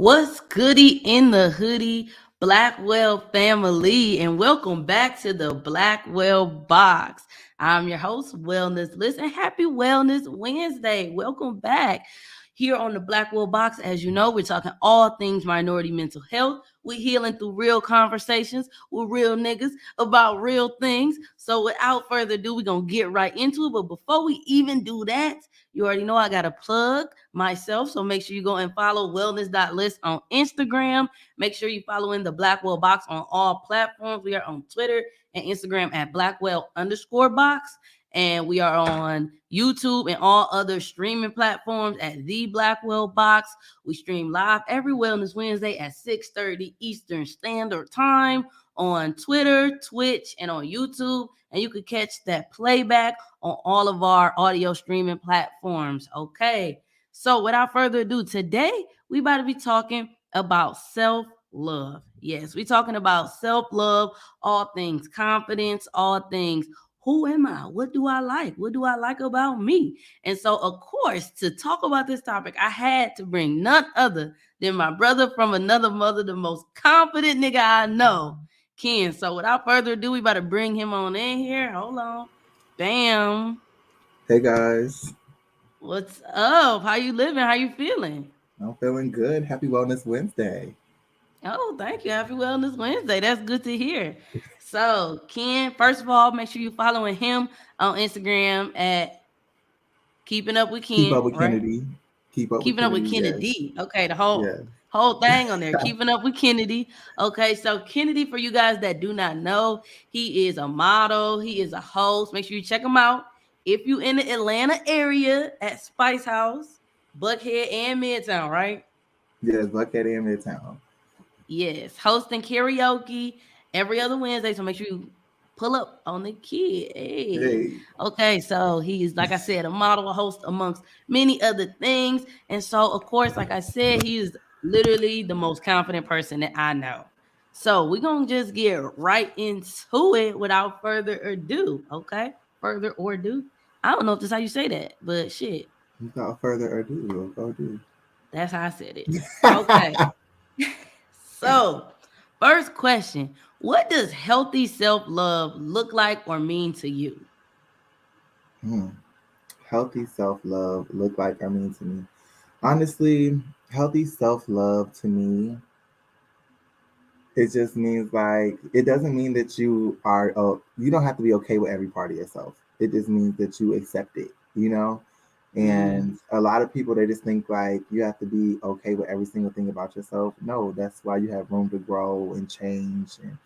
What's goody in the hoodie, Blackwell family, and welcome back to the Blackwell Box. I'm your host, Wellness Bliss, and happy Wellness Wednesday. Welcome back. Here on the Blackwell Box, as you know, we're talking all things minority mental health. We're healing through real conversations with real niggas about real things. So without further ado, we're going to get right into it. But before we even do that, you already know I got to plug myself. So make sure you go and follow wellness.list on Instagram. Make sure you follow in the Blackwell Box on all platforms. We are on Twitter and Instagram at Blackwell_box. And we are on YouTube and all other streaming platforms at The Blackwell Box. We stream live every Wellness Wednesday at 6:30 Eastern Standard Time on Twitter, Twitch, and on YouTube. And you can catch that playback on all of our audio streaming platforms. Okay. So without further ado, today we about to be talking about self-love. Yes, we're talking about self-love, all things confidence, all things who am I? What do I like? What do I like about me? And so, of course, to talk about this topic, I had to bring none other than my brother from another mother, the most confident nigga I know, Ken. So without further ado, we about to bring him on in here. Hold on. Bam. Hey guys, What's up? How you living? How you feeling? I'm feeling good. Happy Wellness Wednesday. Oh, thank you. Happy Wellness Wednesday. That's good to hear. So, Ken, first of all, make sure you're following him on Instagram at Keeping Up with Keep up Ken, with right? Kennedy. Keep up with Keeping Up with Kennedy. Yes. Kennedy. Okay, the whole Yes. whole thing on there. Keeping Up with Kennedy. Okay, so Kennedy, for you guys that do not know, he is a model. He is a host. Make sure you check him out. If you in the Atlanta area at Spice House, Buckhead and Midtown, right? Yes, Buckhead and Midtown. Yes, hosting karaoke every other Wednesday. So make sure you pull up on the kid. Hey. Hey. Okay, so he's, like I said, a model, a host amongst many other things. And so, of course, like I said, he is literally the most confident person that I know. So we're gonna just get right into it without further ado. Okay. Further ado. I don't know if that's how you say that, but shit. Without further ado, we'll go do. That's how I said it. Okay. So, first question, what does healthy self-love look like or mean to you? Hmm. Healthy self-love look like or mean to me. Honestly, healthy self-love to me, it just means like it doesn't mean that you are you don't have to be okay with every part of yourself. It just means that you accept it, you know? Mm, And a lot of people, they just think like you have to be okay with every single thing about yourself. No, that's why you have room to grow and change and,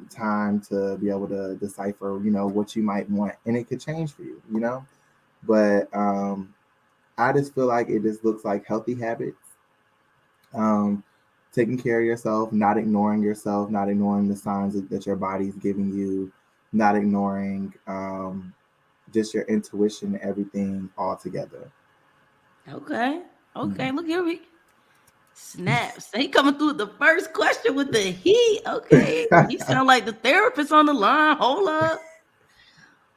time to be able to decipher, what you might want. And it could change for you, But I just feel like it just looks like healthy habits, um, taking care of yourself, not ignoring the signs that your body's giving you, not ignoring just your intuition and everything all together. okay. Okay, Mhm. look here we snaps. He coming through with the first question with the heat. Okay. You sound like the therapist on the line. Hold up.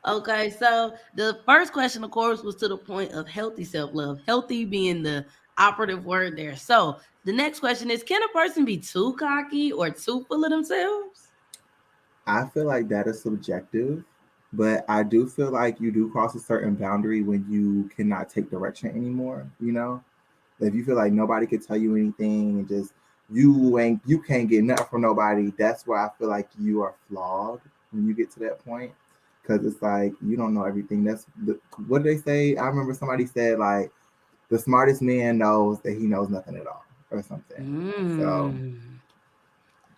Okay, so the first question, of course, was to the point of healthy self-love. Healthy being the operative word there. So the next question is, can a person be too cocky or too full of themselves? I feel like that is subjective, but I do feel like you do cross a certain boundary when you cannot take direction anymore. If you feel like nobody could tell you anything and just you can't get nothing from nobody, that's where I feel like you are flawed when you get to that point. Because it's like you don't know everything. What do they say? I remember somebody said like the smartest man knows that he knows nothing at all or something. So Mm,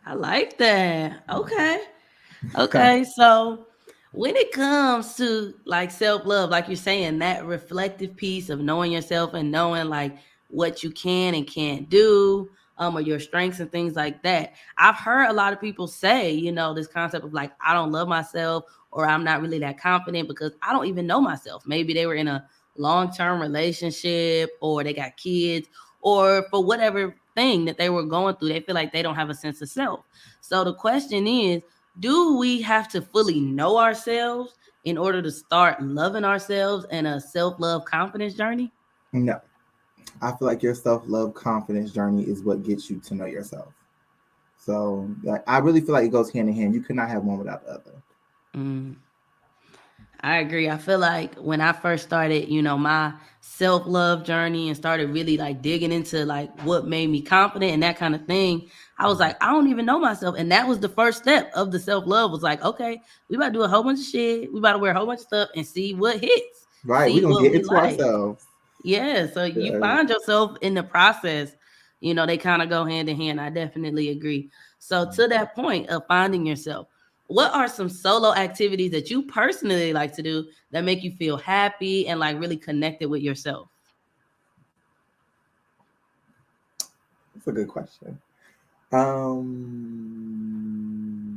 I like that. Okay. Okay. So when it comes to like self-love, like you're saying, that reflective piece of knowing yourself and knowing like what you can and can't do, or your strengths and things like that. I've heard a lot of people say, this concept of like, I don't love myself or I'm not really that confident because I don't even know myself. Maybe they were in a long-term relationship or they got kids or for whatever thing that they were going through, they feel like they don't have a sense of self. So the question is, do we have to fully know ourselves in order to start loving ourselves in a self-love confidence journey? no, I feel like your self-love confidence journey is what gets you to know yourself. So like, I really feel like it goes hand in hand. You could not have one without the other. Mm. I agree. I feel like when I first started, my self love journey and started really like digging into like what made me confident and that kind of thing, I was like, I don't even know myself. And that was the first step of the self love was like, okay, we about to do a whole bunch of shit. We about to wear a whole bunch of stuff and see what hits, Right. We're see gonna what get we into like. ourselves. Yeah. So you Yeah. find yourself in the process. They kind of go hand in hand. I definitely agree. So to that point of finding yourself, what are some solo activities that you personally like to do that make you feel happy and like really connected with yourself? That's a good question.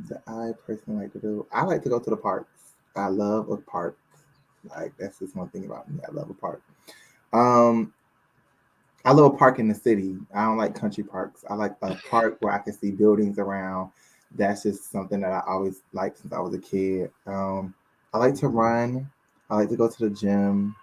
That I personally like to do. I like to go to the parks. I love a park. Like that's just one thing about me. I love a park. Um, I love a park in the city. I don't like country parks. I like a park where I can see buildings around. That's just something that I always liked since I was a kid. I like to run. I like to go to the gym.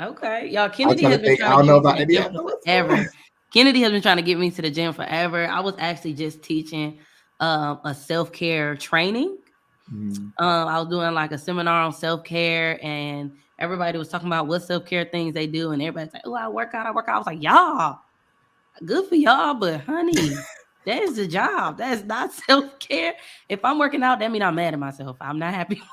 Okay. Y'all, I'm Kennedy trying has to been think. trying I to don't get know me to about the any gym other for ones. forever. Kennedy has been trying to get me to the gym forever. I was actually just teaching a self-care training. Mhm. I was doing like a seminar on self-care and everybody was talking about what self-care things they do, and everybody's like, oh, I work out, I work out. I was like, y'all, good for y'all, but honey, that is a job. That's not self-care. If I'm working out, that means I'm mad at myself. I'm not happy with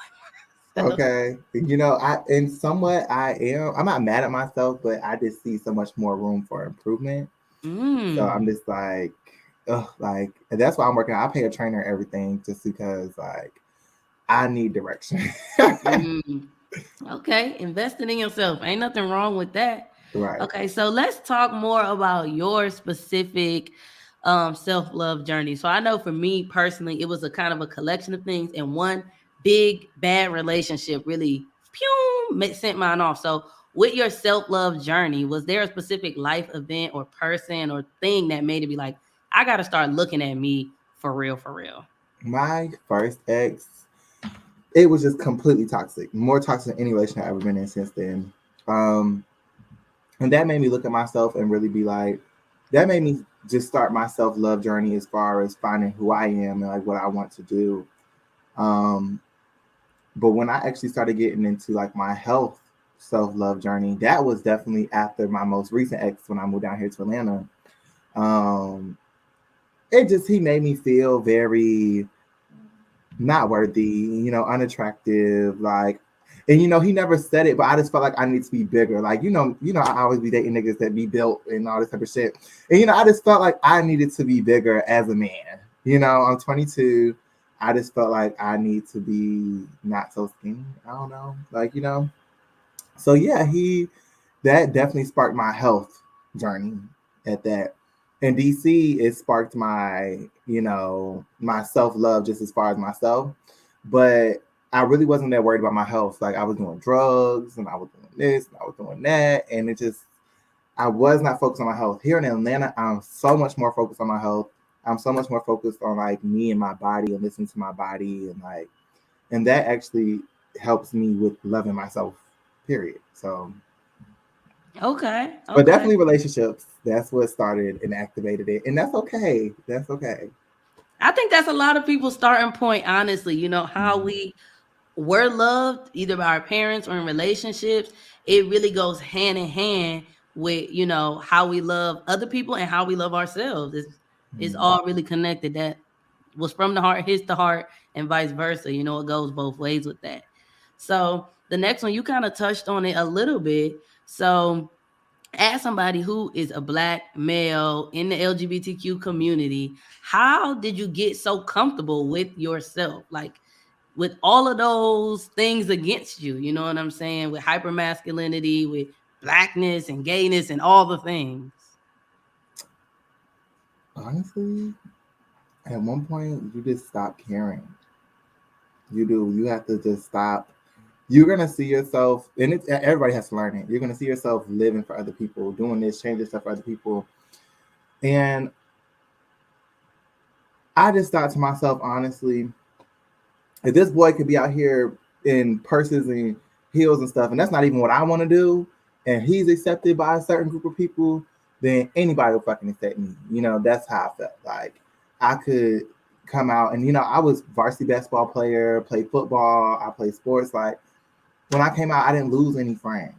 myself. Okay. I in somewhat I am. I'm not mad at myself, but I just see so much more room for improvement. So I'm Mm. just like, ugh, like and that's why I'm working. I pay a trainer everything just because like I need direction. Mm. Okay, investing in yourself. Ain't nothing wrong with that. Right. Okay, so let's talk more about your specific self-love journey. So I know for me personally, it was a kind of a collection of things, and one big bad relationship really sent mine off. So with your self-love journey, was there a specific life event or person or thing that made it be like, I gotta start looking at me for real, for real? My first ex, it was just completely toxic. More toxic than any relation I've ever been in since then. Um, and that made me look at myself and really be like, that made me just start my self love journey as far as finding who I am and like what I want to do. Um, but when I actually started getting into like my health self love journey, that was definitely after my most recent ex when I moved down here to Atlanta. Um, it just he made me feel very not worthy, unattractive, like and he never said it, but I just felt like I need to be bigger. Like, I always be dating niggas that be built and all this type of shit. And I just felt like I needed to be bigger as a man. I'm 22. I just felt like I need to be not so skinny. I don't know. Like, So yeah, that definitely sparked my health journey at that. In DC, it sparked my self love just as far as myself. But I really wasn't that worried about my health. Like I was doing drugs and I was doing this and I was doing that. And I was not focused on my health. Here in Atlanta, I'm so much more focused on my health. I'm so much more focused on like me and my body and listening to my body and that actually helps me with loving myself, period. So Okay, but okay. definitely relationships. That's what started and activated it. And that's okay. That's okay. I think that's a lot of people's starting point, honestly. How Mhm. we were loved either by our parents or in relationships, it really goes hand in hand with, how we love other people and how we love ourselves. It's Mhm. all really connected. That was from the heart, hits the heart, and vice versa. It goes both ways with that. So the next one, you kind of touched on it a little bit. So as somebody who is a black male in the LGBTQ community, how did you get so comfortable with yourself? Like with all of those things against you, you know what I'm saying? With hypermasculinity, with blackness and gayness and all the things. Honestly, at one point, you just stop caring. You do. You have to just stop. You're gonna see yourself, and everybody has to learn it. You're gonna see yourself living for other people, doing this, changing stuff for other people. And I just thought to myself, honestly, if this boy could be out here in purses and heels and stuff, and that's not even what I want to do, and he's accepted by a certain group of people, then anybody will fucking accept me. That's how I felt. Like I could come out and I was varsity basketball player, played football, I played sports. Like when I came out, I didn't lose any friends.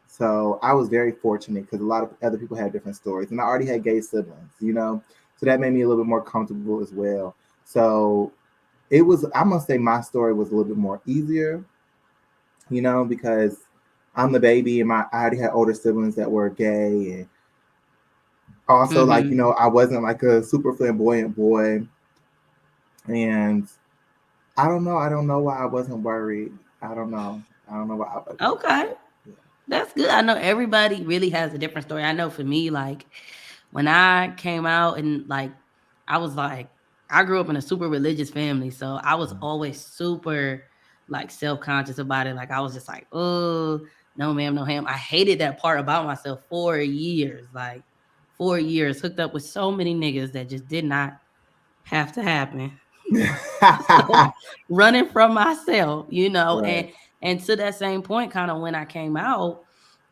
So I was very fortunate because a lot of other people had different stories, and I already had gay siblings. So that made me a little bit more comfortable as well. So it was, I must say, my story was a little bit more easier, because I'm the baby, and I already had older siblings that were gay, and also like Mm-hmm. I wasn't like a super flamboyant boy, and I don't know why I wasn't worried. I don't know why I wasn't Okay. worried. That's good. I know everybody really has a different story. I know for me, like when I came out and like I was like I grew up in a super religious family, so I was always super like self-conscious about it. Like I was just like, oh no ma'am, no ham. I hated that part about myself for years. Like 4 years hooked up with so many niggas that just did not have to happen. So, Yeah. running from myself, Right. and to that same point, kind of when I came out,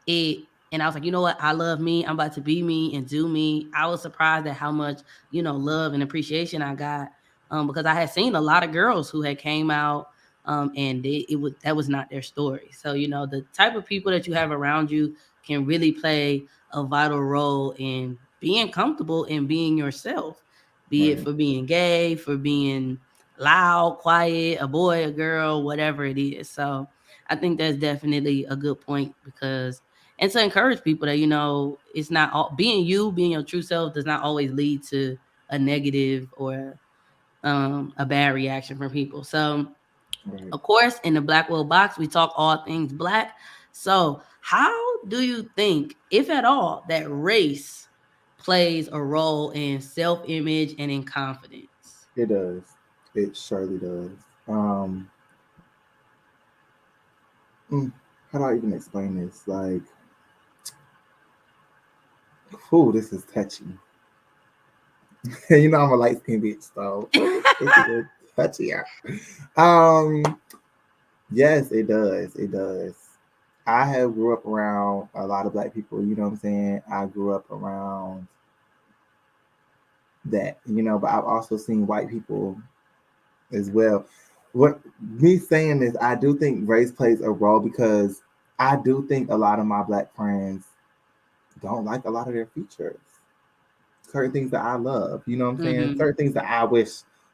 it and I was like, you know what, I love me. I'm about to be me and do me. I was surprised at how much, love and appreciation I got. Because I had seen a lot of girls who had came out, and it was that was not their story. So, the type of people that you have around you can really play a vital role in being comfortable and being yourself, be it Right. for being gay, for being loud, quiet, a boy, a girl, whatever it is. So I think that's definitely a good point because and to encourage people that it's not all being you, being your true self does not always lead to a negative or a bad reaction from people. So Right. of course, in the Blackwell box, we talk all things black. So how do you think, if at all, that race plays a role in self-image and in confidence? It does. It surely does. Um, how do I even explain this? Like, oh, this is touchy. I'm a light skinned bitch, so this is touchy. Yeah. Um, yes, it does. It does. I have grew up around a lot of black people. You know what I'm saying? I grew up around that. But I've also seen white people as well. What me saying is, I do think race plays a role because I do think a lot of my black friends don't like a lot of their features. Certain things that I love, you know what I'm saying? Mm-hmm. Certain things that I wish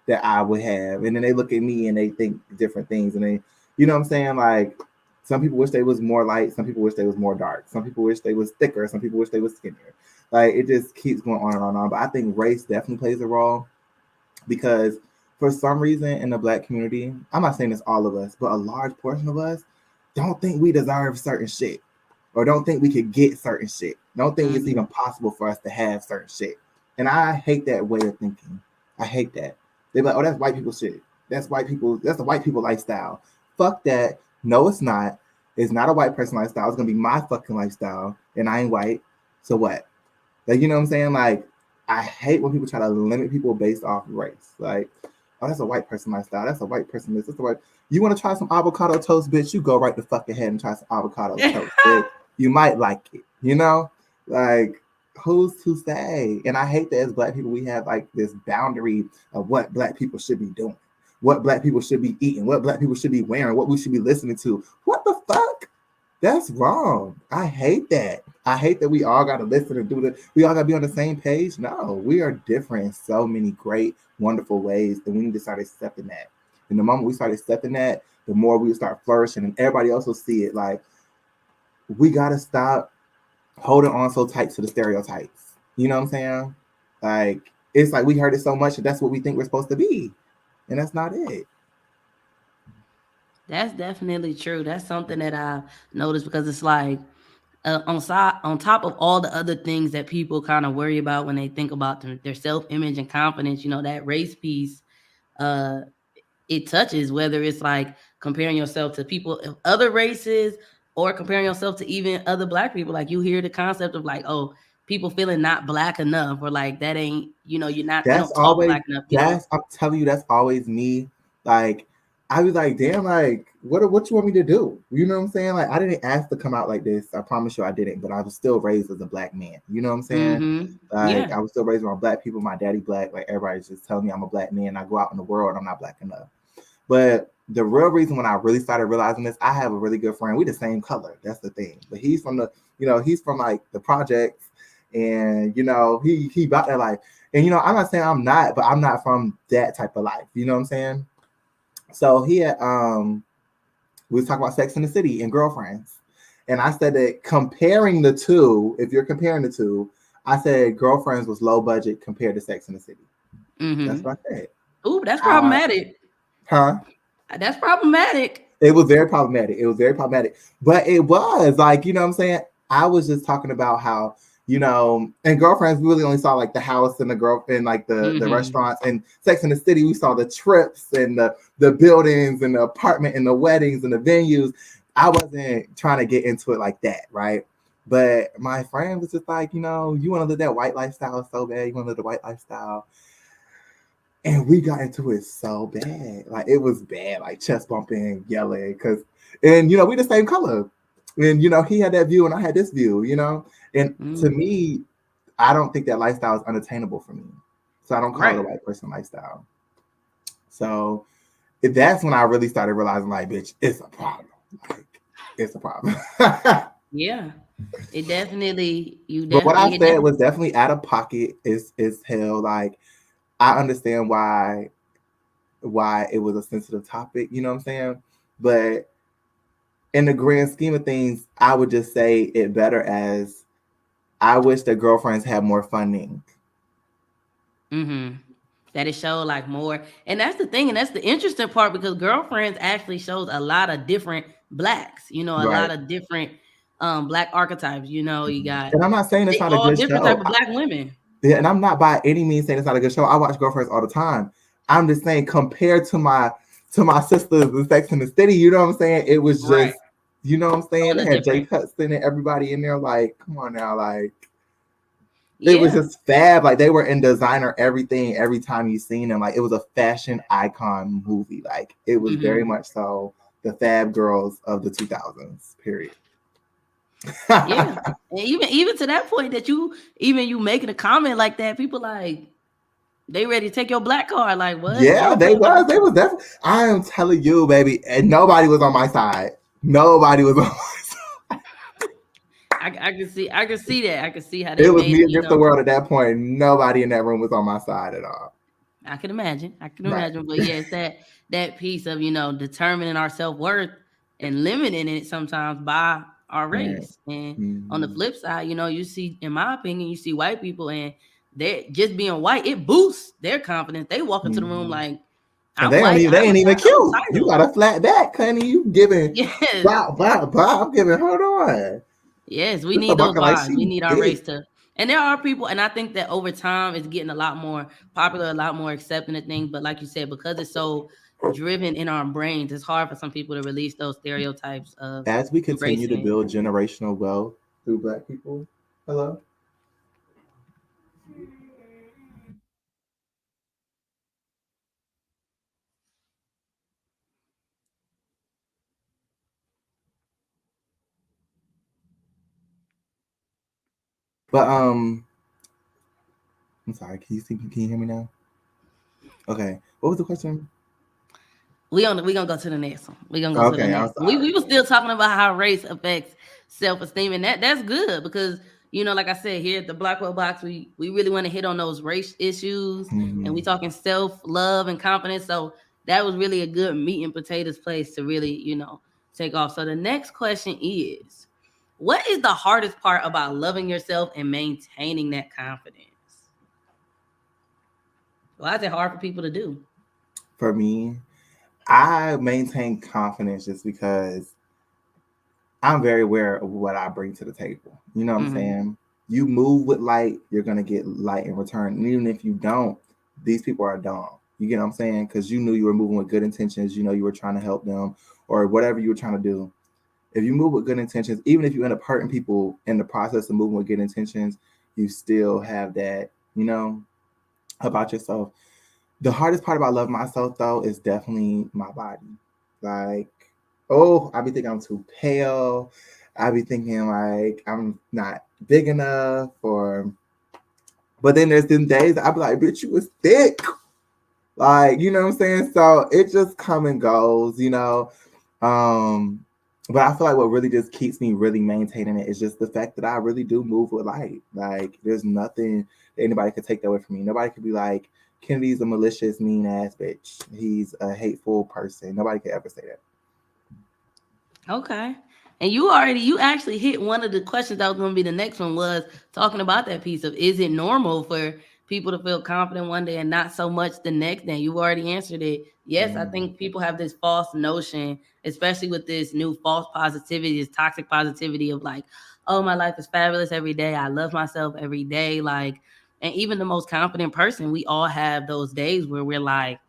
that I would have. And then they look at me and they think different things. And they, you know what I'm saying? Like some people wish they was more light, some people wish they was more dark, some people wish they was thicker, some people wish they was skinnier. Like it just keeps going on and on and on. But I think race definitely plays a role because for some reason in the black community, I'm not saying it's all of us, but a large portion of us don't think we deserve certain shit or don't think we could get certain shit. Don't think it's Mm-hmm. even possible for us to have certain shit. And I hate that way of thinking. I hate that. They're like, oh, that's white people shit. That's white people. That's the white people lifestyle. Fuck that. No, it's not. It's not a white person lifestyle. It's gonna be my fucking lifestyle, and I ain't white. So what? Like, you know what I'm saying? Like, I hate when people try to limit people based off race. Like, oh, that's a white person lifestyle. That's a white person this. That's a white. You want to try some avocado toast, bitch? You go right the fuck ahead and try some avocado toast, bitch. You might like it, Like, who's to say? And I hate that as black people, we have like this boundary of what black people should be doing, what black people should be eating, what black people should be wearing, what we should be listening to. What the fuck? That's wrong. I hate that. I hate that we all got to listen and do the. We all got to be on the same page. No, we are different in so many great, wonderful ways, and we need to start accepting that. And the moment we start accepting that, the more we start flourishing, and everybody else will see it. Like we got to stop holding on so tight to the stereotypes. You know what I'm saying? Like it's like we heard it so much that that's what we think we're supposed to be, and that's not it. That's definitely true. That's something that I noticed because it's like on top of all the other things that people kind of worry about when they think about their self image and confidence. That race piece. Uh, it touches whether it's like comparing yourself to people of other races or comparing yourself to even other black people. Like you hear the concept of like, oh, people feeling not black enough or like that ain't, you're not, you That's don't talk always black enough. that's I'm telling you, that's always me. Like I was like, damn, like, what you want me to do? You know what I'm saying? Like, I didn't ask to come out like this. I promise you I didn't, but I was still raised as a black man. You know what I'm saying? Like, Yeah. I was still raised around black people. My daddy black. Like, everybody's just telling me I'm a black man. I go out in the world, I'm not black enough. But the real reason when I really started realizing this, I have a really good friend. We the same color. That's the thing. But he's from he's from like the projects, and he about that life. And I'm not saying I'm not, but I'm not from that type of life. You know what I'm saying? So he had we was talking about Sex in the City and Girlfriends. And I said that comparing the two, if you're comparing the two, I said Girlfriends was low budget compared to Sex in the City. That's what I said. Ooh, that's problematic. Huh? That's problematic. It was very problematic. It was very problematic. But it was like, you know what I'm saying? I was just talking about how, and Girlfriends, we really only saw like the house and the girlfriend, like the restaurants. And Sex in the City, we saw the trips and the buildings and the apartment and the weddings and the venues. I wasn't trying to get into it like that, right? But my friend was just like, you want to live that white lifestyle so bad. You want to live the white lifestyle. And we got into it so bad. Like, it was bad, like chest bumping, yelling. And we the same color. And, he had that view and I had this view, And to me, I don't think that lifestyle is unattainable for me. So I don't call it a white person lifestyle. So that's when I really started realizing, like, bitch, it's a problem. Like, it's a problem. Yeah. It definitely, But what I said was definitely out of pocket is hell. Like, I understand why it was a sensitive topic, you know what I'm saying? But in the grand scheme of things, I would just say it better as I wish that Girlfriends had more funding. That it showed like more. And that's the thing, and that's the interesting part, because Girlfriends actually shows a lot of different blacks, a lot of different black archetypes. You got And I'm not saying it's not a good different show. type of black women. Yeah, and I'm not by any means saying it's not a good show. I watch Girlfriends all the time. I'm just saying, compared to my sisters in Sex in the City, you know what I'm saying? It was just, you know what I'm saying? They had Jake Hudson and everybody in there. Like, come on now, like, it was just fab. Like, they were in designer everything every time you seen them. Like, it was a fashion icon movie. Like, it was very much so the fab girls of the 2000s. Period. Yeah, and even to that point that you making a comment like that, people like, they ready to take your black card. Like, what? Yeah, they was definitely. I am telling you, baby, and nobody was on my side. Nobody was on my side. I can see that. I can see how it was me against the world at that point. Nobody in that room was on my side at all. I can imagine. But yeah, it's that piece of determining our self-worth and limiting it sometimes by our race. And on the flip side, you see, in my opinion, you see white people, and they just being white, it boosts their confidence. They walk into the room like, I'm white. They ain't even cute. You got a flat back, honey. You giving blah. I'm giving. Hold on. Yes, we need those vibes. We need our race to. And there are people, and I think that over time it's getting a lot more popular, a lot more accepting of things. But like you said, because it's so driven in our brains, it's hard for some people to release those stereotypes of. As we continue to build generational wealth through Black people. Hello. But I'm sorry. Can you hear me now? Okay. What was the question? We gonna go to the next one. We gonna go to the next one. We were still talking about how race affects self-esteem, and that's good, because like I said, here at the Blackwell Box, we really want to hit on those race issues, and we talking self-love and confidence. So that was really a good meat and potatoes place to really take off. So the next question is, what is the hardest part about loving yourself and maintaining that confidence? Why is it hard for people to do? For me, I maintain confidence just because I'm very aware of what I bring to the table. You know what I'm saying? You move with light, you're going to get light in return. And even if you don't, these people are dumb. You get what I'm saying? Because you knew you were moving with good intentions. You were trying to help them or whatever you were trying to do. If you move with good intentions, even if you end up hurting people in the process of moving with good intentions, you still have that, about yourself. The hardest part about loving myself, though, is definitely my body. Like, oh, I be thinking I'm too pale. I be thinking like I'm not big enough, or but then there's them days I be like, bitch, you was thick. Like, you know what I'm saying? So it just come and goes, you know. Um, but I feel like what really just keeps me really maintaining it is just the fact that I really do move with light. Like, there's nothing that anybody could take that away from me. Nobody could be like, Kennedy's a malicious, mean ass bitch. He's a hateful person. Nobody could ever say that. Okay. And you actually hit one of the questions that was going to be the next one, was talking about that piece of, is it normal for people to feel confident one day and not so much the next day? You already answered it. Yes, I Mm, think people have this false notion, especially with this new false positivity, this toxic positivity of like, oh, my life is fabulous every day. I love myself every day. Like, and even the most confident person, we all have those days where we're like,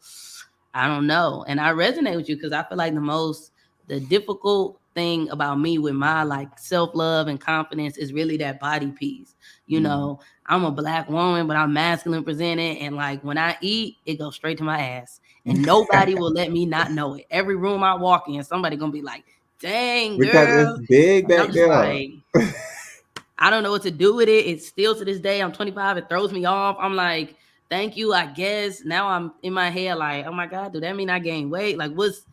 I don't know. And I resonate with you because I feel like the difficult thing about me with my like self-love and confidence is really that body piece. You mm. know, I'm a black woman, but I'm masculine presented. And like when I eat, it goes straight to my ass. And nobody will let me not know it. Every room I walk in, somebody gonna be like, dang, Because it's girl. big And I'm back just there. like, I don't know what to do with it. It's still to this day, I'm 25. It throws me off. I'm like, thank you, I guess. Now I'm in my head like, oh my God, do that mean I gained weight? Like, what's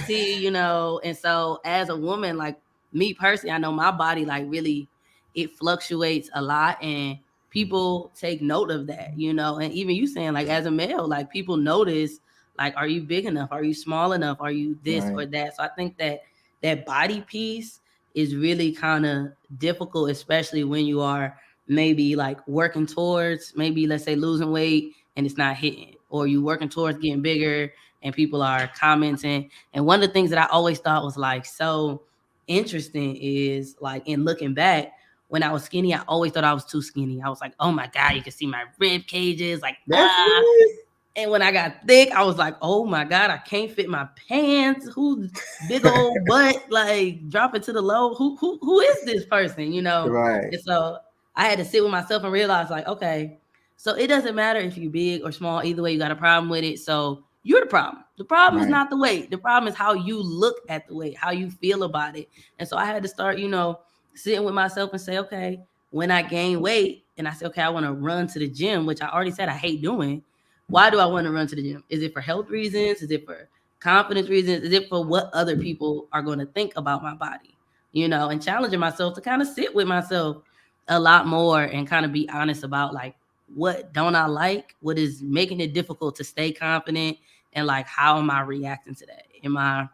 T, you know? And so as a woman, like me personally, I know my body like really it fluctuates a lot, and people take note of that, you know. And even you saying like as a male, like people notice like, are you big enough? Are you small enough? Are you this Right. or that? So I think that that body piece is really kind of difficult, especially when you are maybe like working towards maybe let's say losing weight and it's not hitting, or you working towards getting bigger and people are commenting. And one of the things that I always thought was like so interesting is like in looking back, when I was skinny, I always thought I was too skinny. I was like, oh my God, you can see my rib cages, like That's ah. right. And when I got thick, I was like, oh my God, I can't fit my pants. Who's big old butt, like drop it to the low? Who is this person? You know? Right. And so I had to sit with myself and realize, like, okay, so it doesn't matter if you're big or small, either way, you got a problem with it. So you're the problem. The problem is Right. not the weight. The problem is how you look at the weight, how you feel about it. And so I had to start, you know, sitting with myself and say, okay, when I gain weight and I say, okay, I want to run to the gym, which I already said I hate doing. Why do I want to run to the gym? Is it for health reasons? Is it for confidence reasons? Is it for what other people are going to think about my body? You know, and challenging myself to kind of sit with myself a lot more and kind of be honest about like, what don't I like? What is making it difficult to stay confident? And like, how am I reacting to that? Am I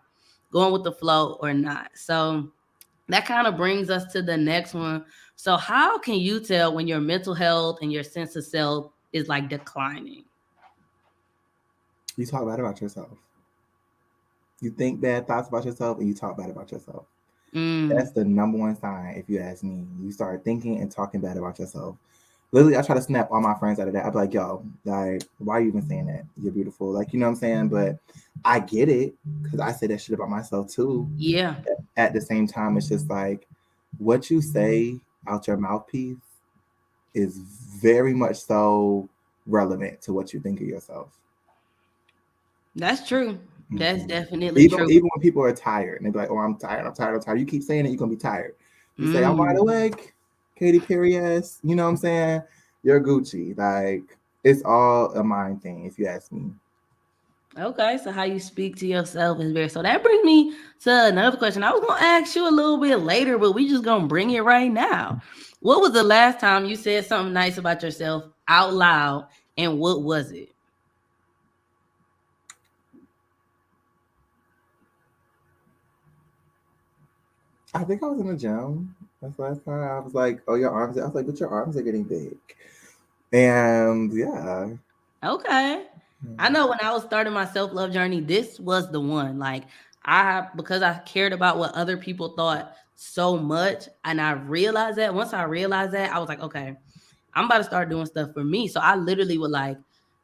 going with the flow or not? So that kind of brings us to the next one. So, how can you tell when your mental health and your sense of self is like declining? You talk bad about yourself. You think bad thoughts about yourself and you talk bad about yourself. Mm, That's the number one sign, if you ask me. You start thinking and talking bad about yourself. Literally, I try to snap all my friends out of that. I'd be like, yo, like, why are you even saying that? You're beautiful. Like, you know what I'm saying? But I get it because I say that shit about myself too. yeah, At the same time, it's just like what you say out your mouthpiece is very much so relevant to what you think of yourself. that's true. That's Mhm. definitely Even true. even when people are tired and they be like, "Oh, I'm tired, I'm tired, I'm tired." You keep saying it, you're gonna be tired. You say, "I'm wide Mm. awake," Katy Perry ass. You know what I'm saying? You're Gucci. Like it's all a mind thing, if you ask me. Okay, so how you speak to yourself is very, so that brings me to another question. I was gonna ask you a little bit later, but we just gonna bring it right now. What was the last time you said something nice about yourself out loud, and what was it? I think I was in the gym. That's the last time I was like, "Oh, your arms." I was like, "But your arms are getting big." And yeah, Okay. I know when I was starting my self love journey, this was the one. Like, because I cared about what other people thought so much, and I realized that once I realized that, I was like, okay, I'm about to start doing stuff for me. So I literally would like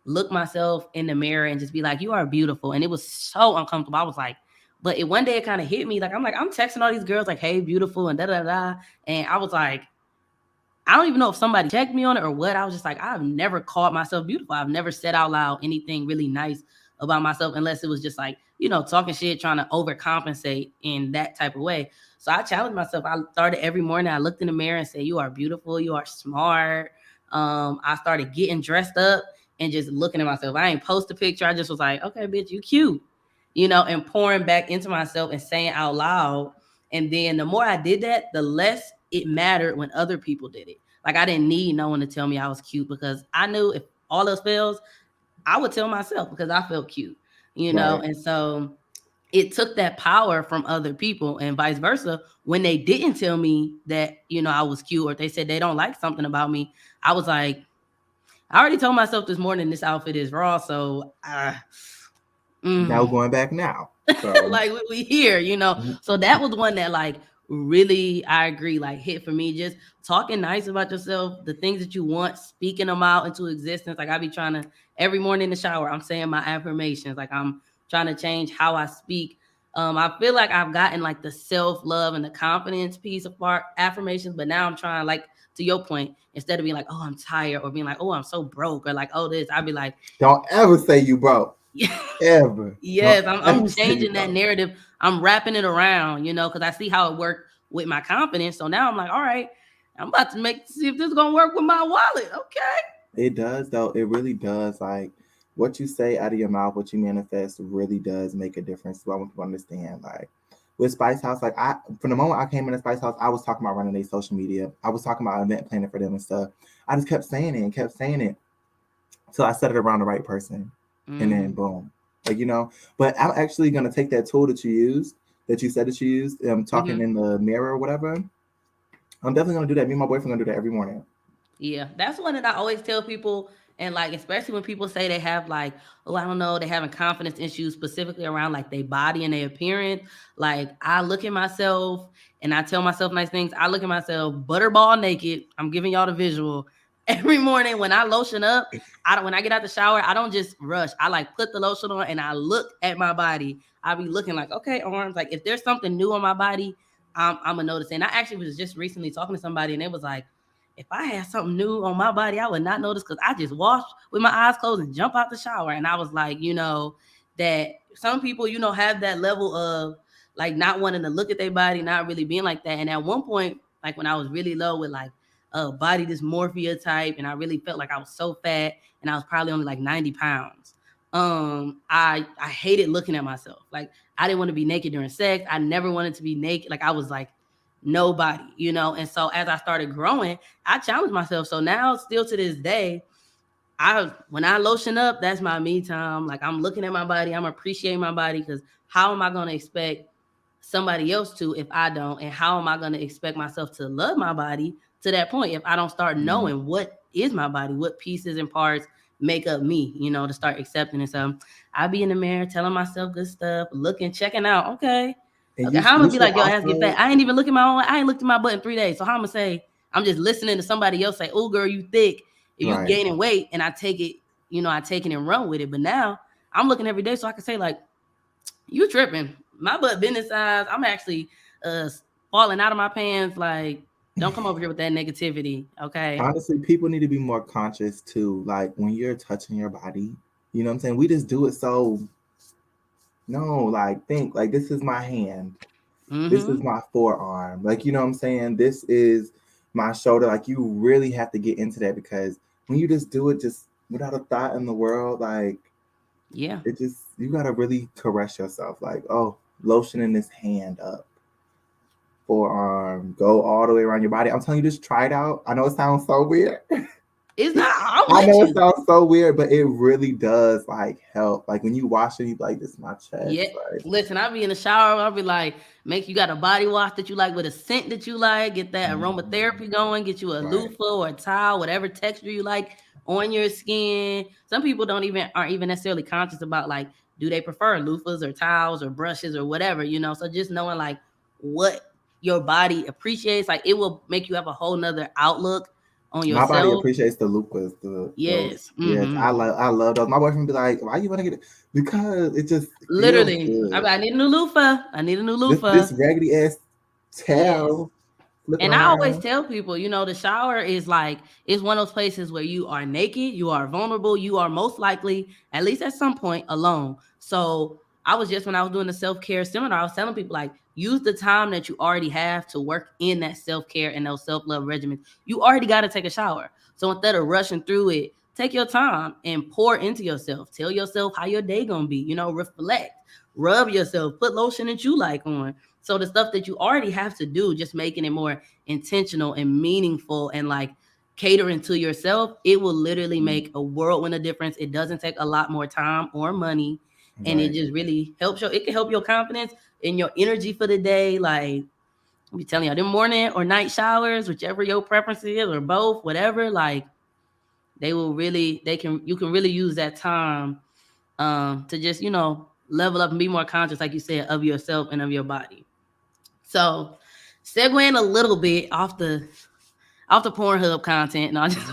look myself in the mirror and just be like, you are beautiful. And it was so uncomfortable. I was like, but one day it kind of hit me. Like, I'm texting all these girls, like, hey, beautiful, and da da da. And I was like, I don't even know if somebody checked me on it or what. I was just like, I've never called myself beautiful. I've never said out loud anything really nice about myself unless it was just like, talking shit, trying to overcompensate in that type of way. So I challenged myself. I started every morning. I looked in the mirror and said, "You are beautiful. You are smart." I started getting dressed up and just looking at myself. I ain't post a picture. I just was like, "Okay, bitch, you cute," and pouring back into myself and saying out loud. And then the more I did that, the less it mattered when other people did it. Like I didn't need no one to tell me I was cute because I knew if all else fails, I would tell myself because I felt cute. Right. And so it took that power from other people and vice versa. When they didn't tell me that, I was cute, or if they said they don't like something about me, I was like, I already told myself this morning this outfit is raw. So Now going back now. So like we here. So that was one that like really, I agree, like hit for me. Just talking nice about yourself, the things that you want, speaking them out into existence. Like I be trying to every morning in the shower, I'm saying my affirmations. Like I'm trying to change how I speak. I feel like I've gotten like the self-love and the confidence piece of part affirmations, but now I'm trying, like, to your point, instead of being like, oh, I'm tired, or being like, oh, I'm so broke, or like, oh, this, I'd be like, don't ever say you broke. Ever. yes, Don't I'm ever say you changing that broke. narrative. I'm wrapping it around, because I see how it worked with my confidence. So now I'm like, all right, I'm about to see if this is gonna work with my wallet. Okay. It does though. It really does. Like what you say out of your mouth, what you manifest really does make a difference. So I want people to understand. Like with Spice House, like from the moment I came into Spice House, I was talking about running their social media. I was talking about event planning for them and stuff. I just kept saying it and kept saying it till I set it around the right person. And then boom. Like. But I'm actually gonna take that tool that you used, that you said that you used, talking in the mirror or whatever. I'm definitely gonna do that. Me and my boyfriend gonna do that every morning. Yeah, that's one that I always tell people. And like, especially when people say they have like, oh, I don't know, they're having confidence issues specifically around like their body and their appearance. Like, I look at myself and I tell myself nice things. I look at myself butterball naked. I'm giving y'all the visual. Every morning when I lotion up, when I get out the shower, I don't just rush. I like put the lotion on and I look at my body. I be looking like, okay, arms. Like, if there's something new on my body, I'm gonna notice. And I actually was just recently talking to somebody and it was like, if I had something new on my body, I would not notice because I just wash with my eyes closed and jump out the shower. And I was like, that some people, have that level of like not wanting to look at their body, not really being like that. And at one point, like when I was really low with like body dysmorphia type, and I really felt like I was so fat and I was probably only like 90 pounds. I hated looking at myself. Like I didn't want to be naked during sex. I never wanted to be naked. Like I was like, nobody. And so as I started growing, I challenged myself. So now, still to this day, when I lotion up, that's my me time. Like I'm looking at my body, I'm appreciating my body, because how am I going to expect somebody else to if I don't? And how am I going to expect myself to love my body to that point if I don't start knowing what is my body, what pieces and parts make up me, to start accepting it. So I be in the mirror telling myself good stuff, looking, checking out. Okay. And Okay, how I'm you gonna be should like, yo, ass get also fat? I ain't even looking my own. I ain't looked at my butt in 3 days. So how I'm gonna say I'm just listening to somebody else say, "Oh, girl, you thick. If you right. gaining weight," and I take it, I take it and run with it. But now I'm looking every day, so I can say like, "You tripping? My butt been this size. I'm actually falling out of my pants. Like, don't come over here with that negativity, okay?" Honestly, people need to be more conscious too. Like when you're touching your body, you know what I'm saying? We just do it so no, like think like this is my hand. This is my forearm. Like, you know what I'm saying? This is my shoulder. Like you really have to get into that because when you just do it just without a thought in the world, like Yeah. it just you gotta really caress yourself. Like, oh, lotioning this hand up, forearm, go all the way around your body. I'm telling you, just try it out. I know it sounds so weird. It's not. I'm I with know it you. sounds so weird, but it really does like help. Like when you wash it, you be like, this is my chest. Yeah. Like, Listen, I'll be in the shower. I'll be like, make you got a body wash that you like with a scent that you like. Get that aromatherapy going. Get you a right. loofah or a towel, whatever texture you like on your skin. Some people aren't even necessarily conscious about like, do they prefer loofahs or towels or brushes or whatever. So just knowing like what your body appreciates, like it will make you have a whole nother outlook on My body yourself. appreciates the lupus, those. Yes. Yes, I love those. My boyfriend be like, "Why you want to get it?" Because it just feels Literally. good. I need a new loofah. I need a new This loofah. raggedy ass Yes. towel. flipping And I always around. tell people, the shower is like, it's one of those places where you are naked, you are vulnerable, you are most likely, at least at some point, alone. So I was just, when I was doing the self-care seminar, I was telling people, like, use the time that you already have to work in that self-care and those self-love regimens. You already got to take a shower. So instead of rushing through it, take your time and pour into yourself. Tell yourself how your day gonna be, reflect, rub yourself, put lotion that you like on. So the stuff that you already have to do, just making it more intentional and meaningful and like catering to yourself, it will literally make a whirlwind of difference. It doesn't take a lot more time or money. And it Right. just really helps it can help your confidence and your energy for the day. Like, I'm telling you, them morning or night showers, whichever your preference is, or both, whatever, like you can really use that time to just, level up and be more conscious, like you said, of yourself and of your body. So, segueing a little bit off the Pornhub content. No, I just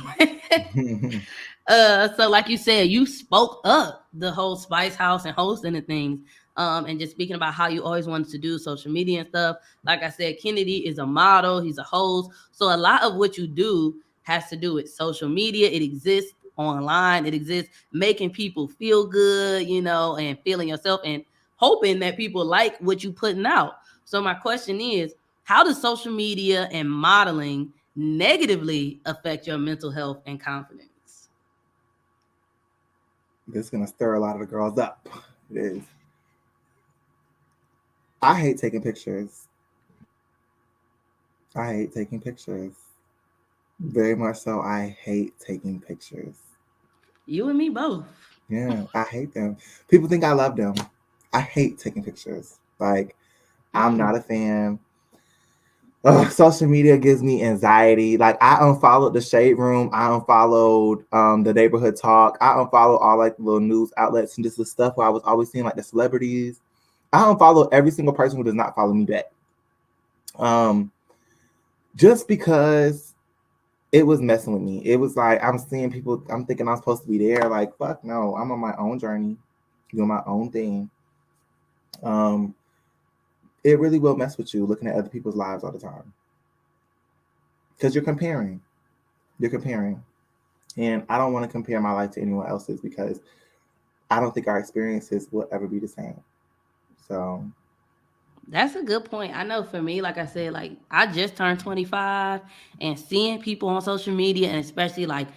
so like you said, you spoke up the whole Spice House and hosting and things. And just speaking about how you always wanted to do social media and stuff. Like I said, Kennedy is a model, he's a host. So a lot of what you do has to do with social media. It exists online, it exists making people feel good, and feeling yourself and hoping that people like what you putting out. So my question is, how does social media and modeling negatively affect your mental health and confidence? This is gonna stir a lot of the girls up. It is. I hate taking pictures. I hate taking pictures. Very much so. I hate taking pictures. You and me both. Yeah, I hate them. People think I love them. I hate taking pictures. Like, I'm not a fan. Social media gives me anxiety. Like, I unfollowed the Shade Room. I unfollowed the Neighborhood Talk. I unfollowed all like the little news outlets and just the stuff where I was always seeing like the celebrities. I unfollow every single person who does not follow me back. Um, just because it was messing with me. It was like I'm seeing people. I'm thinking I'm supposed to be there. Like, fuck no. I'm on my own journey, doing my own thing. Um, it really will mess with you looking at other people's lives all the time because you're comparing. You're comparing, and I don't want to compare my life to anyone else's because I don't think our experiences will ever be the same. So, That's a good point. I know for me, like I said, like I just turned 25, and seeing people on social media, and especially like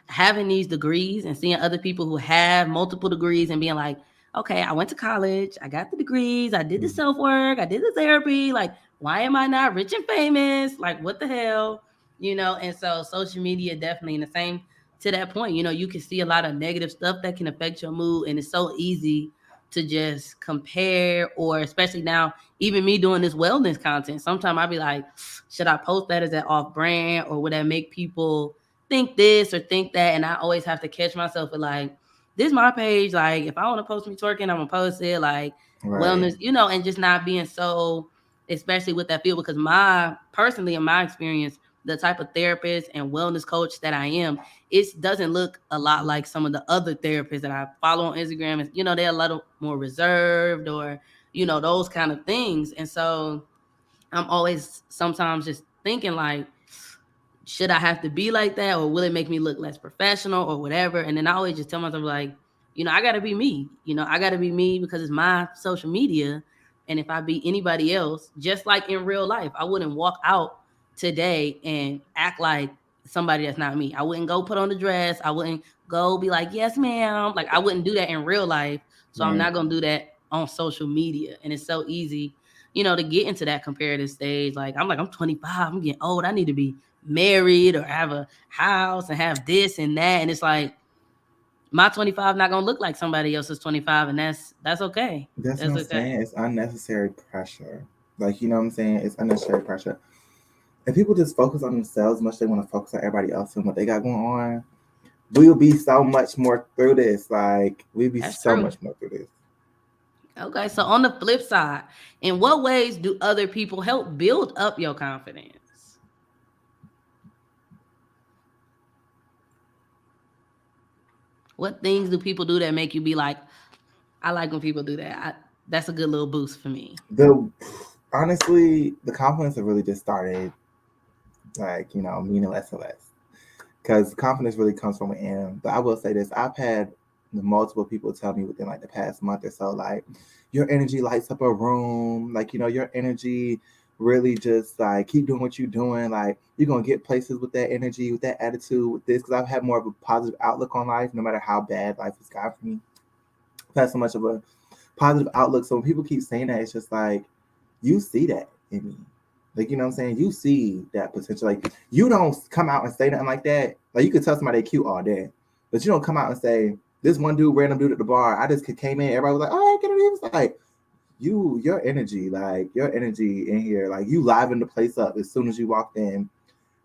having these degrees and seeing other people who have multiple degrees and being like, okay, I went to college, I got the degrees, I did the self work, I did the therapy. Like, why am I not rich and famous? Like, what the hell? And so social media definitely in the same to that point, you can see a lot of negative stuff that can affect your mood, and it's so easy to just compare, or especially now, even me doing this wellness content, sometimes I'll be like, should I post that? Is that off brand, or would that make people think this or think that? And I always have to catch myself with like, this is my page. Like, if I want to post me twerking, I'm gonna post it. Like, right. wellness, and just not being so, especially with that field, because personally, in my experience, the type of therapist and wellness coach that I am, it doesn't look a lot like some of the other therapists that I follow on Instagram. And, they're a little more reserved, or, those kind of things. And so I'm always sometimes just thinking like, should I have to be like that, or will it make me look less professional or whatever? And then I always just tell myself like, I got to be me. I got to be me because it's my social media. And if I be anybody else, just like in real life, I wouldn't walk out today and act like somebody that's not me. I wouldn't go put on the dress. I wouldn't go be like, yes, ma'am. Like, I wouldn't do that in real life. So I'm Right. not going to do that on social media. And it's so easy, to get into that comparative stage. Like, I'm 25, I'm getting old. I need to be married or have a house and have this and that. And it's like, my 25 not gonna look like somebody else's 25, and that's okay. That's what That's I'm okay. saying. It's unnecessary pressure. Like, you know what I'm saying? It's unnecessary pressure. If people just focus on themselves, much they want to focus on everybody else and what they got going on, we'll be so much more through this. Like, we'll be That's so true. much more through this. Okay, so on the flip side, in what ways do other people help build up your confidence? What things do people do that make you be like, I like when people do that? That's a good little boost for me. The honestly, the confidence have really just started. like, meaning less and less. Because confidence really comes from within. But I will say this: I've had multiple people tell me within like the past month or so, like, your energy lights up a room. Like, your energy really just like keep doing what you're doing. Like, you're gonna get places with that energy, with that attitude, with this. Because I've had more of a positive outlook on life, no matter how bad life has got for me. I've had so much of a positive outlook. So when people keep saying that, it's just like, you see that in me. Like, what I'm saying? You see that potential. Like, you don't come out and say nothing like that. Like, you could tell somebody they cute all day, but you don't come out and say, this one dude, random dude at the bar, I just came in, everybody was like, oh, get it. It was like, your energy in here, like, you livened the place up as soon as you walked in.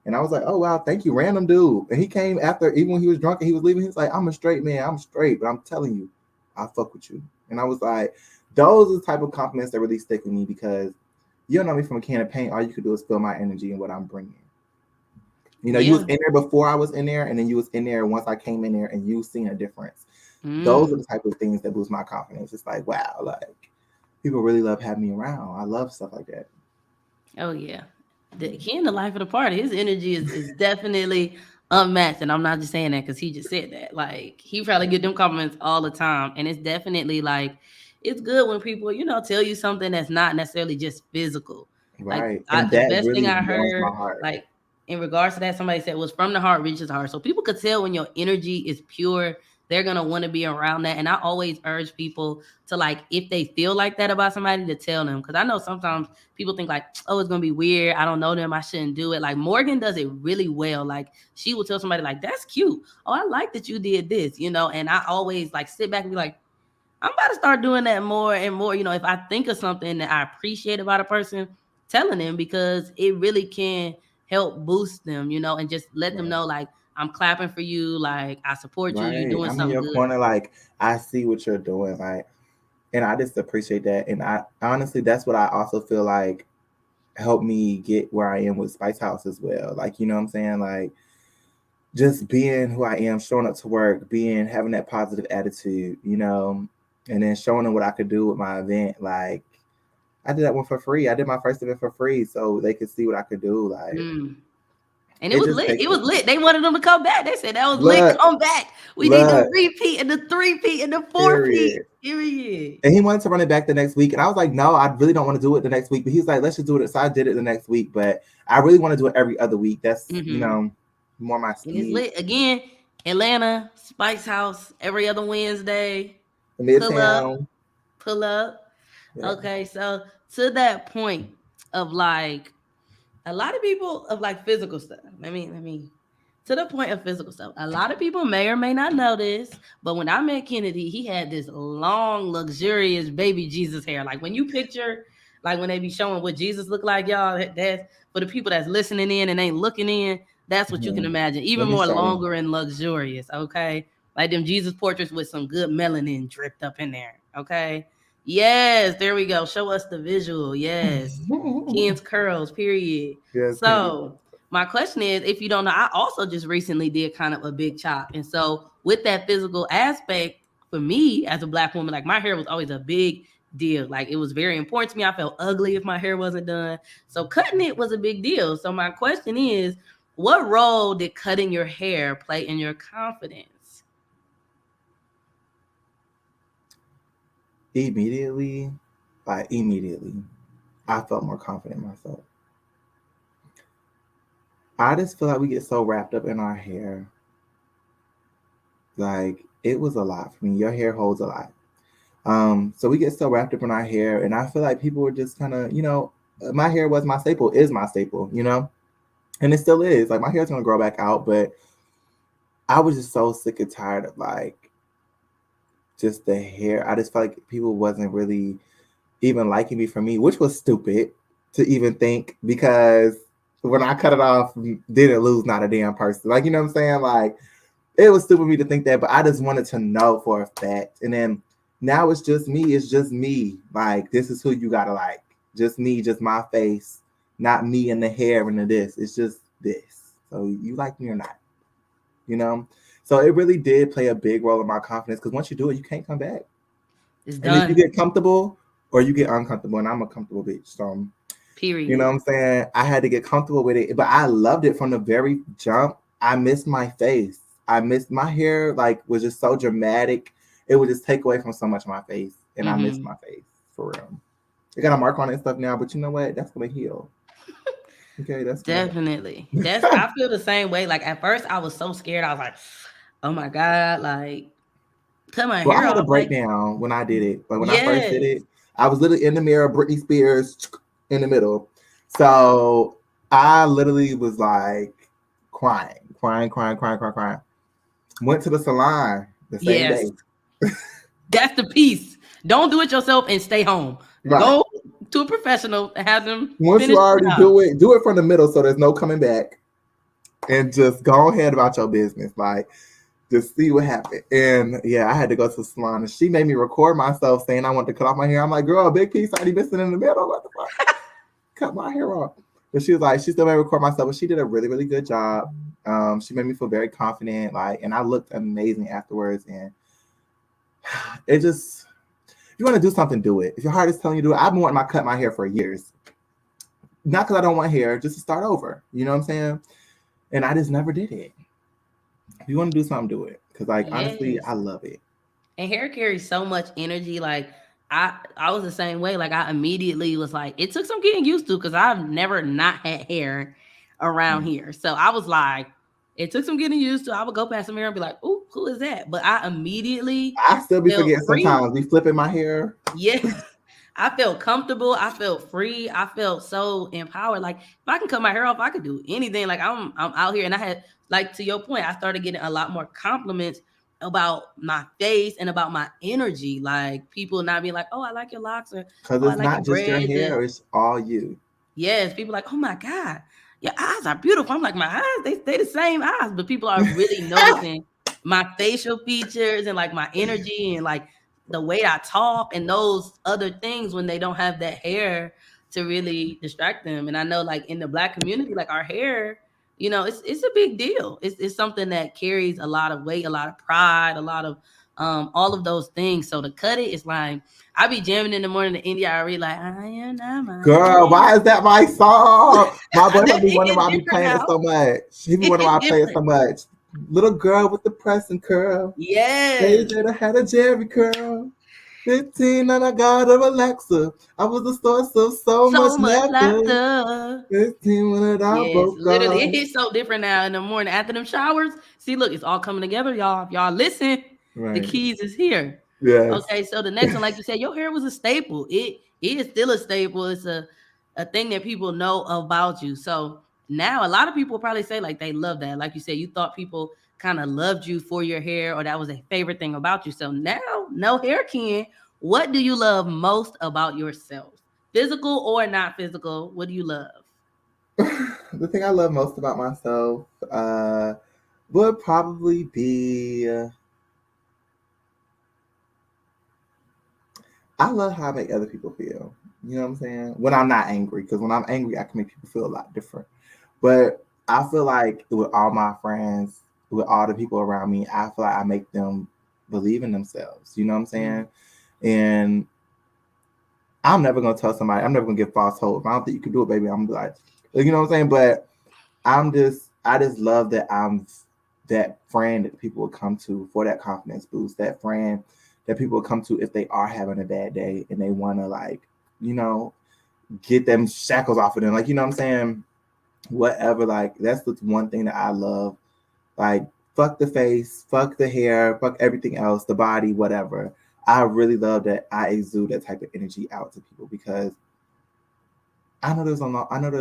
And I was like, oh, wow, thank you, random dude. And he came after, even when he was drunk and he was leaving, he was like, I'm a straight man, I'm straight, but I'm telling you, I fuck with you. And I was like, those are the type of compliments that really stick with me, because you don't know me from a can of paint. All you could do is feel my energy and what I'm bringing. You was Yeah. in there before I was in there, and then you was in there once I came in there, and you seen a difference. Those are Mm. the type of things that boost my confidence. It's like, wow, like, people really love having me around. I love stuff like that. Oh yeah. He in the life of the party. His energy is definitely unmatched. And I'm not just saying that because he just said that. Like he probably get them compliments all the time. And it's definitely like it's good when people, tell you something that's not necessarily just physical. Like Right. And the that best thing really I warms my heard, heart. like in regards to that, somebody said was from the heart reaches the heart. So people could tell when your energy is pure, they're gonna want to be around that. And I always urge people to like if they feel like that about somebody to tell them. Cause I know sometimes people think like, oh, it's gonna be weird. I don't know them. I shouldn't do it. Like Morgan does it really well. Like she will tell somebody like, that's cute. Oh, I like that you did this, And I always like sit back and be like, I'm about to start doing that more and more. If I think of something that I appreciate about a person, telling them because it really can help boost them, and just let them Right. know like I'm clapping for you, like I support you, you Right. doing I'm in something your good. corner. Like, I see what you're doing. Like, and I just appreciate that. And I honestly, that's what I also feel like helped me get where I am with Spice House as well. Like, you know what I'm saying? Like, just being who I am, showing up to work, having that positive attitude, and then showing them what I could do with my event. Like, I did that one for free. I did my first event for free so they could see what I could do. Like, Mm. And it it was just lit. takes It was lit. They wanted them to come back. They said that was lit. look, Come back. We need the look, repeat and the three-peat and the four-peat. period. Period. And he wanted to run it back the next week. And I was like, no, I really don't want to do it the next week. But he's like, let's just do it. So I did it the next week. But I really want to do it every other week. That's, Mm-hmm. more my And it's speed. lit again. Atlanta Spice House every other Wednesday. Pull up, Midtown. pull up. Yeah. Okay, so to that point of like a lot of people of like physical stuff. Let me to the point of physical stuff. A lot of people may or may not know this, but when I met Kennedy, he had this long, luxurious baby Jesus hair. Like when you picture, like when they be showing what Jesus looked like, y'all, that's for the people that's listening in and ain't looking in, that's what you can Mhm. imagine. Let Even me more show you. longer and luxurious, okay? Like them Jesus portraits with some good melanin dripped up in there, okay? Yes, there we go. Show us the visual. Yes. Ken's curls, period. Yes, period. So my question is, if you don't know, I also just recently did kind of a big chop. And so with that physical aspect, for me as a black woman, like my hair was always a big deal. Like it was very important to me. I felt ugly if my hair wasn't done. So cutting it was a big deal. So my question is, what role did cutting your hair play in your confidence? Immediately, immediately, I felt more confident in myself. I just feel like we get so wrapped up in our hair. Like, it was a lot for me. Your hair holds a lot. So we get so wrapped up in our hair, and I feel like people were just kind of, my hair was my staple, is my staple, and it still is. Like, my hair's gonna grow back out, but I was just so sick and tired of like just the hair. I just felt like people wasn't really even liking me for me, which was stupid to even think, because when I cut it off, didn't lose not a damn person. Like, you know what I'm saying? Like, it was stupid of me to think that, but I just wanted to know for a fact. And then now it's just me. It's just me. Like, this is who you gotta like. Just me, just my face, not me and the hair and the this. It's just this. So you like me or not, you know? So it really did play a big role in my confidence, because once you do it, you can't come back. It's And if you done. get comfortable or you get uncomfortable, and I'm a comfortable bitch, so You know what Period. I'm saying? I had to get comfortable with it, but I loved it from the very jump. I missed my face. I missed my hair, like, was just so dramatic. It would just take away from so much of my face. And I missed Mm-hmm. my face for real. I got a mark on it and stuff now, but you know what? That's gonna heal. Okay, that's gonna Definitely. That's go. I feel the same way. Like at first I was so scared. I was like, oh my God, like cut my Well, I hair had a off. Like, breakdown when I did it. But when I first did yes. it, I was literally in the mirror, Britney Spears in the middle. So I literally was like crying, crying, crying, crying, crying, crying. Went to the salon the same Yes. day. That's the piece. Don't do it yourself and stay home. Right. Go to a professional and have them Once you finish the already job. do it from the middle so there's no coming back. And just go ahead about your business. Like, just see what happened. And yeah, I had to go to the salon and she made me record myself saying I wanted to cut off my hair. I'm like, girl, a big piece already missing in the middle. What the fuck? Cut my hair off. But she was like, she still made me record myself, but she did a really, really good job. She made me feel very confident, like, and I looked amazing afterwards. And it just, if you want to do something, do it. If your heart is telling you to do it, I've been wanting to cut my hair for years. Not because I don't want hair, just to start over. You know what I'm saying? And I just never did it. If you want to do something, do it. Because, like, honestly, Yes. I love it. And hair carries so much energy. Like I was the same way. Like I immediately was like, it took some getting used to because I've never not had hair around Mm. here. So I was like, it took some getting used to. I would go past the mirror and be like, "Ooh, who is that?" But I immediately I still be felt forgetting free. sometimes. Be flipping my hair. Yes. I felt comfortable. I felt free. I felt so empowered. Like if I can cut my hair off, I could do anything. Like I'm out here and I had like to your point, I started getting a lot more compliments about my face and about my energy. Like people not being like, "Oh, I like your locks," or Because "Oh, I it's like your not just your braids." And hair, it's all you. yes, people like, "Oh my God, your eyes are beautiful." I'm like, my eyes, they the same eyes, but people are really noticing my facial features and like my energy and like the way I talk and those other things when they don't have that hair to really distract them. And I know like in the black community, like our hair, it's a big deal. It's something that carries a lot of weight, a lot of pride, a lot of all of those things. So to cut it is like I be jamming in the morning to India. I read like I am not my Girl, man. why is that my song? My boyfriend be It wondering hits why I be different playing it now. so much. He be It wondering why hits I play it so different. much. Little girl with the pressing curl. Yes. AJ had a Jerry curl. 15 and I got a Alexa. I was the source of so much So much laughter. laughter. 15 when it all Yes, broke literally. It off. hits so different now in the morning after them showers. See, look, it's all coming together, y'all. If y'all listen, the Right. keys is here. Yes. Okay, so the next one, like you said, your hair was a staple. It is still a staple. It's a thing that people know about you. So now a lot of people probably say like they love that. Like you said, you thought people kind of loved you for your hair or that was a favorite thing about you. So now, no hair can. What do you love most about yourself? Physical or not physical? What do you love? The thing I love most about myself would probably be I love how I make other people feel. You know what I'm saying? When I'm not angry, because when I'm angry, I can make people feel a lot different. But I feel like with all my friends, with all the people around me, I feel like I make them believe in themselves. You know what I'm Mm. saying? And I'm never gonna tell somebody, I'm never gonna give false hope. If I don't think you can do it, baby, I'm gonna be like, you know what I'm saying? But I just love that I'm that friend that people will come to for that confidence boost, that friend that people will come to if they are having a bad day and they want to, like, you know, get them shackles off of them. Like, you know what I'm saying? Whatever. Like, that's the one thing that I love. Like, fuck the face, fuck the hair, fuck everything else, the body, whatever. I really love that I exude that type of energy out to people because I know there's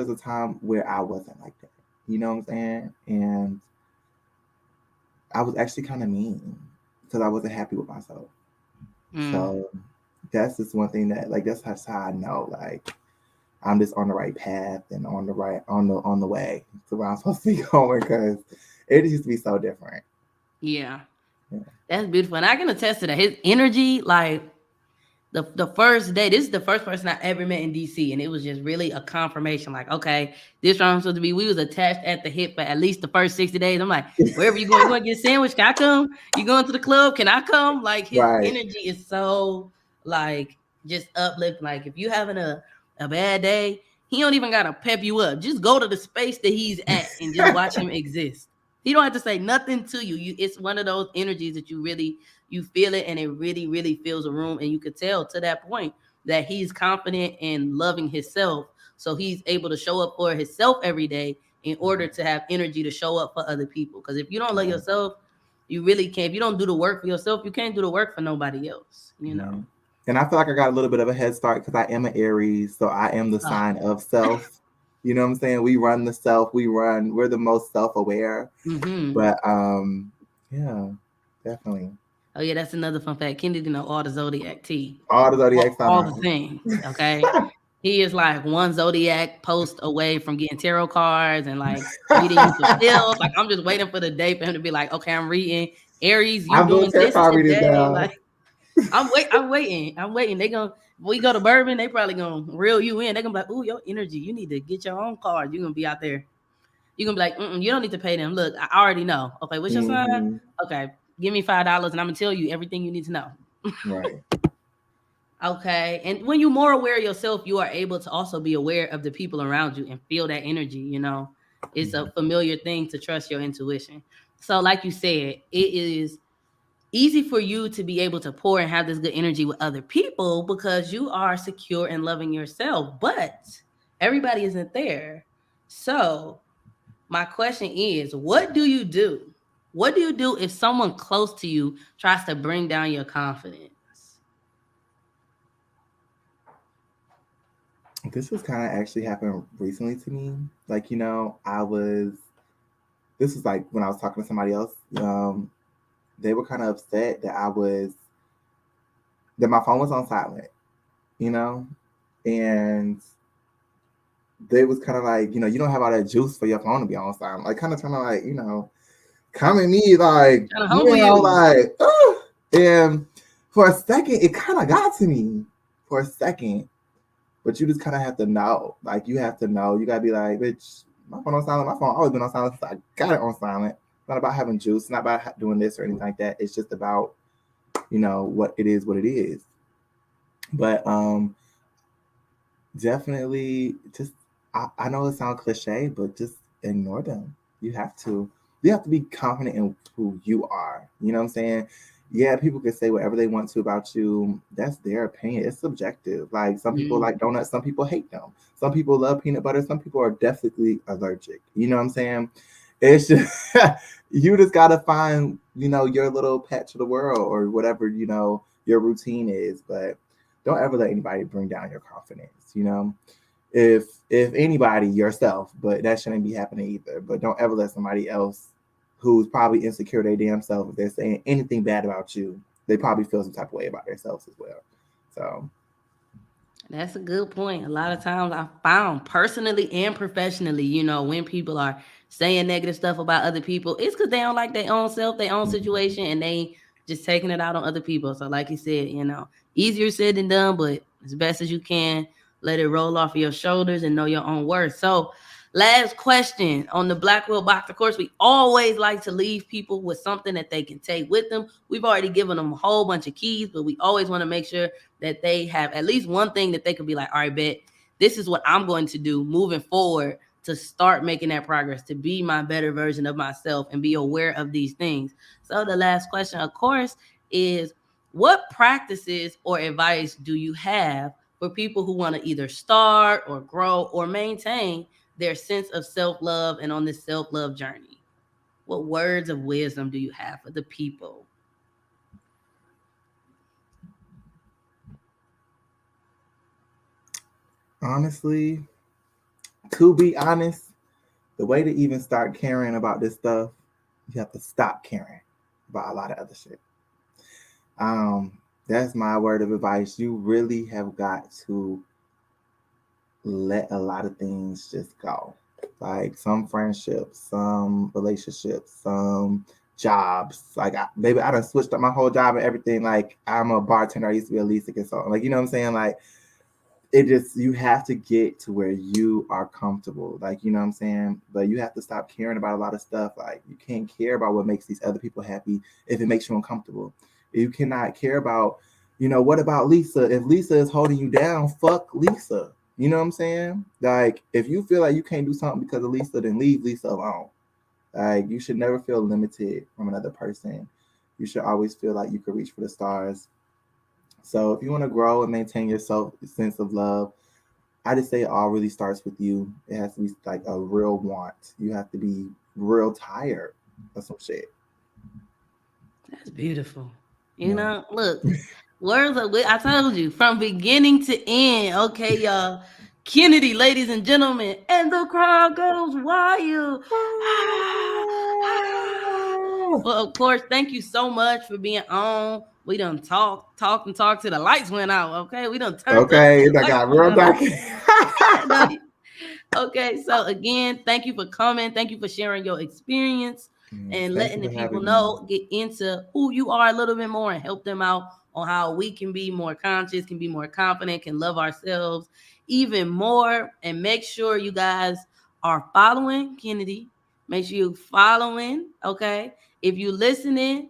a time where I wasn't like that. You know what I'm saying? And I was actually kind of mean because I wasn't happy with myself. Mm. So that's just one thing that, like, that's how I know, like, I'm just on the right path and on the way to where I'm supposed to be going because it used to be so different. Yeah, Yeah. that's beautiful. And I can attest to that. His energy, like the first day, this is the first person I ever met in DC, and it was just really a confirmation. Like, okay, this round supposed to be. We was attached at the hip for at least the first 60 days. I'm like, wherever you going, you going to get a sandwich? Can I come? You going to the club? Can I come? Like his Right. energy is so like just uplifting. Like if you having a bad day, He don't even gotta pep you up. Just go to the space that he's at and just watch him exist. He don't have to say nothing to you. It's one of those energies that you feel it, and it really, really fills a room, and you could tell to that point that he's confident and loving himself, so he's able to show up for himself every day in order to have energy to show up for other people. Because if you don't love yourself, you really can't. If you don't do the work for yourself, you can't do the work for nobody else. And I feel like I got a little bit of a head start because I am an Aries, so I am the sign of self. You know what I'm saying? We run the self. We're the most self-aware. Mm-hmm. But yeah, definitely. Oh yeah, that's another fun fact. Kennedy know all the zodiac tea. All the zodiac signs. All the things. Okay. He is like one zodiac post away from getting tarot cards and like reading you fulfilled. Like I'm just waiting for the day for him to be like, okay, I'm reading Aries. You doing this today? Like I'm waiting. We go to Bourbon, they probably gonna reel you in. They're gonna be like, ooh, your energy. You need to get your own card. You're gonna be out there. You're gonna be like, you don't need to pay them. Look, I already know. Okay, what's your sign? Okay, give me $5 and I'm gonna tell you everything you need to know. Right. Okay. And when you're more aware of yourself, you are able to also be aware of the people around you and feel that energy. It's a familiar thing to trust your intuition. So like you said, it is easy for you to be able to pour and have this good energy with other people because you are secure and loving yourself, but everybody isn't there. So my question is, what do you do? What do you do if someone close to you tries to bring down your confidence? This has kind of actually happened recently to me. Like, this was like when I was talking to somebody else. They were kind of upset that my phone was on silent, and they was kind of like, you don't have all that juice for your phone to be on silent. Like, kind of trying to like, come at me like, like, oh. And for a second, it kind of got to me for a second. But you just kind of have to know. Like, you have to know. You got to be like, bitch, my phone on silent. My phone always been on silent. So I got it on silent. It's not about having juice. It's not about doing this or anything like that. It's just about, what it is. But definitely just, I know it sounds cliche, but just ignore them. You have to be confident in who you are. You know what I'm saying? Yeah, people can say whatever they want to about you. That's their opinion. It's subjective. Like, some people like donuts, some people hate them. Some people love peanut butter. Some people are definitely allergic. You know what I'm saying? It's just, you just got to find, your little patch of the world or whatever, your routine is. But don't ever let anybody bring down your confidence, If anybody, yourself, but that shouldn't be happening either. But don't ever let somebody else who's probably insecure their damn self, if they're saying anything bad about you, they probably feel some type of way about themselves as well. So that's a good point. A lot of times I found personally and professionally, when people are saying negative stuff about other people, it's because they don't like their own self, their own situation, and they just taking it out on other people. So like you said, easier said than done, but as best as you can, let it roll off of your shoulders and know your own worth. So last question on the Blackwell box. Of course, we always like to leave people with something that they can take with them. We've already given them a whole bunch of keys, but we always want to make sure that they have at least one thing that they could be like, all right, bet this is what I'm going to do moving forward to start making that progress, to be my better version of myself and be aware of these things. So the last question, of course, is what practices or advice do you have for people who want to either start or grow or maintain their sense of self-love and on this self-love journey? What words of wisdom do you have for the people? Honestly, to be honest, the way to even start caring about this stuff, you have to stop caring about a lot of other shit. That's my word of advice. You really have got to let a lot of things just go. Like some friendships, some relationships, some jobs. Like, I done switched up my whole job and everything. Like, I'm a bartender. I used to be a leasing consultant. Like, you know what I'm saying? Like, you have to get to where you are comfortable. Like, you know what I'm saying? But you have to stop caring about a lot of stuff. Like, you can't care about what makes these other people happy if it makes you uncomfortable. You cannot care about, what about Lisa? If Lisa is holding you down, fuck Lisa. You know what I'm saying? Like, if you feel like you can't do something because of Lisa, then leave Lisa alone. Like, you should never feel limited from another person. You should always feel like you could reach for the stars. So if you want to grow and maintain your sense of love, I just say it all really starts with you. It has to be like a real want. You have to be real tired of some shit. That's beautiful. You Yeah. know, look, words of I told you from beginning to end. Okay, y'all. Kennedy, ladies and gentlemen, and the crowd goes wild. Ah, ah. Well, of course, thank you so much for being on. We done talk till the lights went out. Okay, we done turned up till Okay, the that lights got went real out. dark. No, okay, so again, thank you for coming. Thank you for sharing your experience Yes, and thank letting you the for people having me. know, get into who you are a little bit more and help them out on how we can be more conscious, can be more confident, can love ourselves even more. And make sure you guys are following Kennedy. Make sure you following, okay? If you listening,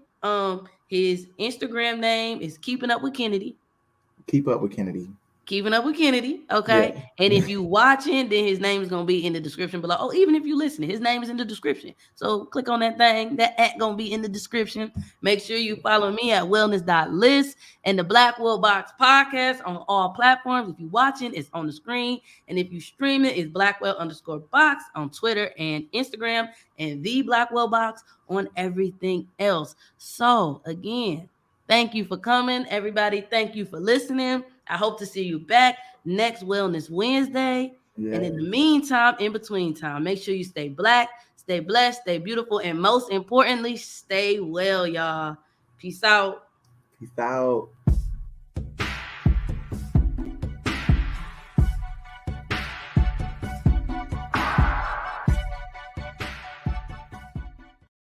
his Instagram name is Keeping Up with Kennedy. Keep up with Kennedy. Keeping Up with Kennedy, Yeah. okay? And if you watching, then his name is gonna be in the description below. Oh, even if you listening, his name is in the description. So click on that thing. That at gonna be in the description. Make sure you follow me at wellness.list and the Black Will Box podcast on all platforms. If you watching, it's on the screen. And if you stream it, it's Blackwell_box on Twitter and Instagram, and the Blackwell Box on everything else. So again, thank you for coming, everybody. Thank you for listening. I hope to see you back next Wellness Wednesday. And in the Yes. meantime, in between time, make sure you stay black, stay blessed, stay beautiful, and most importantly, stay well, y'all. Peace out. Peace out.